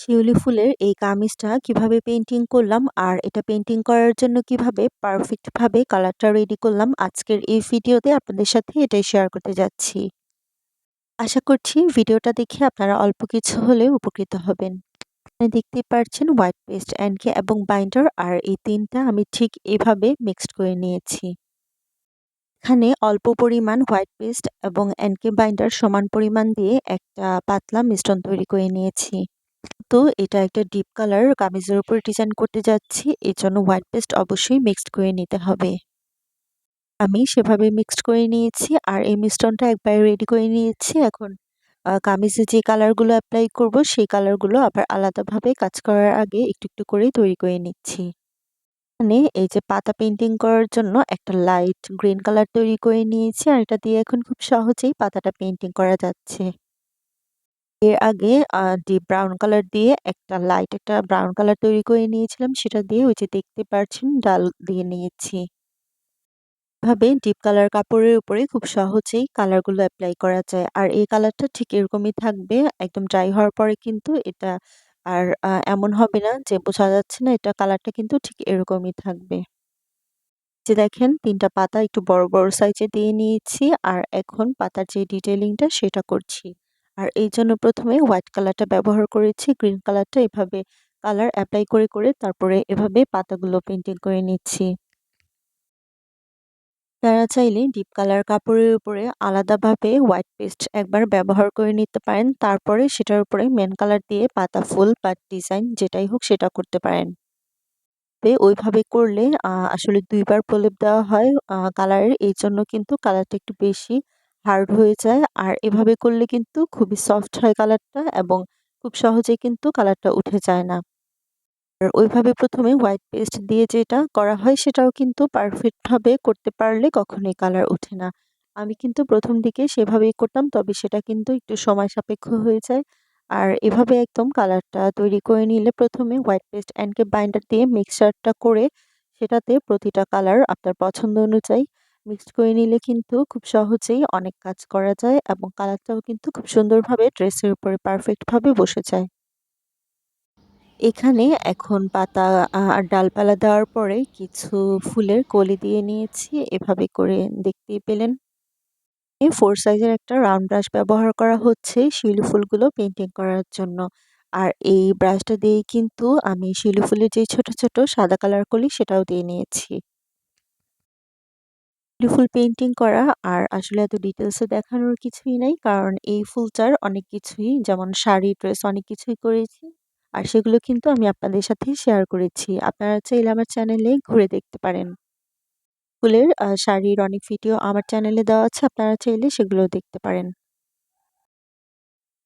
শিউলি ফুলের এই কামিজটা কিভাবে পেইন্টিং করলাম আর এটা পেইন্টিং করার জন্য কিভাবে পারফেক্ট ভাবে কালারটা রেডি করলাম আজকের এই ভিডিওতে আপনাদের সাথে এটাই শেয়ার করতে যাচ্ছি। আশা করছি ভিডিওটা দেখে আপনারা অল্প কিছু হলেও উপকৃত হবেন। এখানে দেখতেই পাচ্ছেন হোয়াইট পেস্ট, এনকে এবং বাইন্ডার আর এই তিনটা আমি ঠিক এভাবে মিক্সড করে নিয়েছি। এখানে অল্প পরিমাণ হোয়াইট পেস্ট এবং এনকে বাইন্ডার সমান পরিমাণ দিয়ে একটা পাতলা মিশ্রণ তৈরি করে নিয়েছি। তো এটা একটা ডিপ কালার কামিজের উপর ডিজাইন করতে যাচ্ছি, এর জন্য হোয়াইট পেস্ট অবশ্যই মিক্সড করে নিতে হবে। আমি সেভাবে মিক্সড করে নিয়েছি আর এই মিশ্রণটা একবারে রেডি করে নিয়েছি। এখন কামিজে যে কালারগুলো অ্যাপ্লাই করব সেই কালারগুলো আবার আলাদাভাবে কাজ করার আগে একটু একটু করে তৈরি করে নিচ্ছি। এখানে এই যে পাতা পেইন্টিং করার জন্য একটা লাইট গ্রিন কালার তৈরি করে নিয়েছি আর এটা দিয়ে এখন খুব সহজেই পাতাটা পেইন্টিং করা যাচ্ছে। এর আগে ডিপ ব্রাউন কালার দিয়ে একটা ব্রাউন কালার তৈরি করে নিয়েছিলাম। সেটা দিয়ে ওই যে দেখতে পাচ্ছেন ডাল দিয়ে নিয়েছি। এভাবে ডিপ কালার কাপড়ের উপরে খুব সহজেই কালারগুলো এপ্লাই করা যায়। আর এই কালারটা ঠিক এরকমই থাকবে। একদম ড্রাই হওয়ার পরে কিন্তু এটা আর এমন হবে না যে বোঝা যাচ্ছে না, এটা কালারটা কিন্তু ঠিক এরকমই থাকবে। যে দেখেন ৩ টা পাতা একটু বড়, বড় সাইজে দিয়ে নিয়েছি আর এখন পাতার যে ডিটেইলিংটা সেটা করছি। আর এইজন্য ১ম এ হোয়াইট কালারটা ব্যবহার করেছি। গ্রিন কালারটা এভাবে কালার এপ্লাই করে তারপরে এভাবে পাতাগুলো পেইন্টিং করে নিচ্ছি। আপনারা চাইলে ডিপ কালার কাপড়ের উপরে আলাদাভাবে হোয়াইট পেস্ট একবার ব্যবহার করে নিতে পারেন। তারপরে সেটার উপরে মেন কালার দিয়ে পাতা ফুল বা ডিজাইন যেটাই হোক সেটা করতে পারেন। ওইভাবে করলে আসলে ২ বার প্রলেপ দেওয়া হয় কালারের, এইজন্য কিন্তু কালারটা একটু বেশি হার্ড হয়ে যায়। আর এভাবে করলে কিন্তু খুবই সফট হয় কালারটা এবং খুব সহজেই কিন্তু কালারটা উঠে যায় না। আর ওইভাবে ১ম এ হোয়াইট পেস্ট দিয়ে যেটা করা হয় সেটাও কিন্তু পারফেক্ট ভাবে করতে পারলে কখনোই কালার ওঠে না। আমি কিন্তু ১ম দিকে সেভাবেই করতাম, তবে সেটা কিন্তু একটু সময় সাপেক্ষ হয়ে যায়। আর এভাবে একদম কালারটা তৈরি করে নিলে ১ম এ হোয়াইট পেস্ট এন্ড বাইন্ডার দিয়ে মিক্সচারটা করে সেটাতে প্রতিটা কালার আপনার পছন্দ অনুযায়ী মিক্সড করে নিলে কিন্তু খুব সহজেই অনেক কাজ করা যায় এবং কালারটাও কিন্তু খুব সুন্দরভাবে ড্রেসের উপরে পারফেক্ট ভাবে বসে যায়। এখানে এখন পাতা আর ডালপালা দেওয়ার পরে কিছু ফুলের কলি দিয়ে নিয়েছি। এভাবে করে দেখতেই পেলেন। 4 সাইজের একটা রাউন্ড ব্রাশ ব্যবহার করা হচ্ছে শিউলি ফুলগুলো পেইন্টিং করার জন্য। আর এই ব্রাশটা দিয়েই কিন্তু আমি শিউলি ফুলের যে ছোট, ছোট সাদা কালার কলি সেটাও দিয়ে নিয়েছি। শিউলি ফুল পেইন্টিং করা আর আসলে এত ডিটেইলস এ দেখানোর কিছুই নাই। কারণ এই ফুলটার অনেক কিছুই, যেমন শাড়ি, ড্রেস অনেক কিছুই করেছি। আর সেগুলো কিন্তু আমি আপনাদের সাথে শেয়ার করেছি। আপনারা চাইলে আমার চ্যানেলে ঘুরে দেখতে পারেন। ফুলের শাড়ির অনেক ভিডিও আমার চ্যানেলে দেওয়া আছে। আপনারা চাইলে সেগুলোও দেখতে পারেন।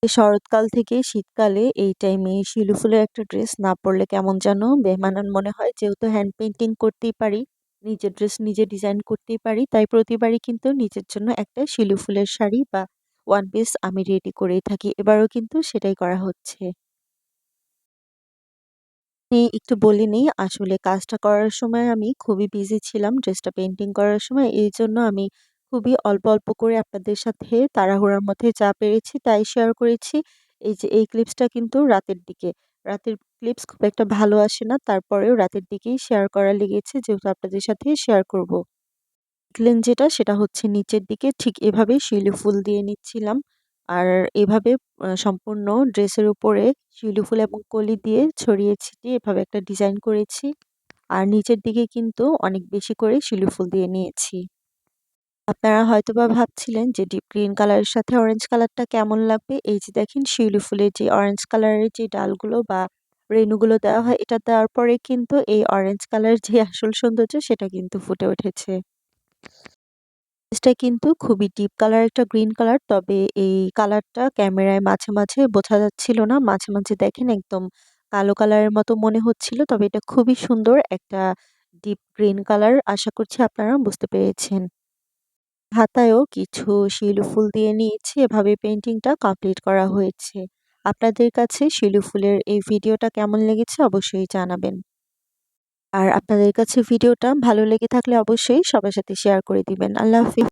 এই শরৎকাল থেকে শীতকালে এই টাইমে শিউলি ফুলের একটা ড্রেস না পরলে কেমন যেন বেমানান মনে হয়। যেহেতু হ্যান্ড পেইন্টিং করতেই পারি, নিজের ড্রেস নিজে ডিজাইন করতেই পারি, তাই প্রতিবারই কিন্তু নিজের জন্য একটা শিউলি ফুলের শাড়ি বা ওয়ান পিস আমি রেডি করেই থাকি। এবারও কিন্তু সেটাই করা হচ্ছে। একটু বলে নেই, আসলে কাজটা করার সময় আমি খুবই বিজি ছিলাম ড্রেসটা পেইন্টিং করার সময়। এইজন্য আমি খুবই অল্প, অল্প করে আপনাদের সাথে তাড়াহুড়ার মধ্যে যা পেরেছি তাই শেয়ার করেছি। এই যে এই ক্লিপসটা কিন্তু রাতের দিকে। রাতের ক্লিপস খুব একটা ভালো আসে না। তারপরেও রাতের দিকেই শেয়ার করা লেগেছে যেহেতু আপনাদের সাথে শেয়ার করব। দেখলেন যেটা সেটা হচ্ছে নিচের দিকে ঠিক এভাবে শিউলি ফুল দিয়ে নিচ্ছিলাম। আর এভাবে সম্পূর্ণ ড্রেসের উপরে শিউলি ফুল এবং কলি দিয়ে ছড়িয়ে ছিটিয়ে এভাবে একটা ডিজাইন করেছি। আর নিচের দিকে কিন্তু অনেক বেশি করে শিউলি ফুল দিয়ে নিয়েছি। আপনারা হয়তোবা ভাবছিলেন যে ডিপ গ্রিন কালারের সাথে অরেঞ্জ কালারটা কেমন লাগবে? এই যে দেখেন শিউলি ফুলের যে অরেঞ্জ কালারের যে ডালগুলো বা রেণুগুলো দেওয়া হয়, এটা দেওয়ার পরে কিন্তু এই অরেঞ্জ কালার যে আসল সৌন্দর্য সেটা কিন্তু ফুটে উঠেছে। ড্রেসটা কিন্তু খুবই ডিপ কালার একটা গ্রিন কালার। তবে এই কালারটা ক্যামেরায় মাঝে, মাঝে বোঝা যাচ্ছিল না। মাঝে, মাঝে দেখেন একদম কালো কালারের মতো মনে হচ্ছিল। তবে এটা খুবই সুন্দর একটা ডিপ গ্রিন কালার। আশা করছি আপনারা বুঝতে পেরেছেন। হাতায়ও কিছু শিউলি ফুল দিয়ে নিয়েছি। এভাবে পেইন্টিংটা কমপ্লিট করা হয়েছে। আপনাদের কাছে শিউলি ফুলের এই ভিডিওটা কেমন লেগেছে অবশ্যই জানাবেন। আর আপনাদের কাছে ভিডিওটা ভালো লেগে থাকলে অবশ্যই সবার সাথে শেয়ার করে দিবেন। আল্লাহ হাফেজ।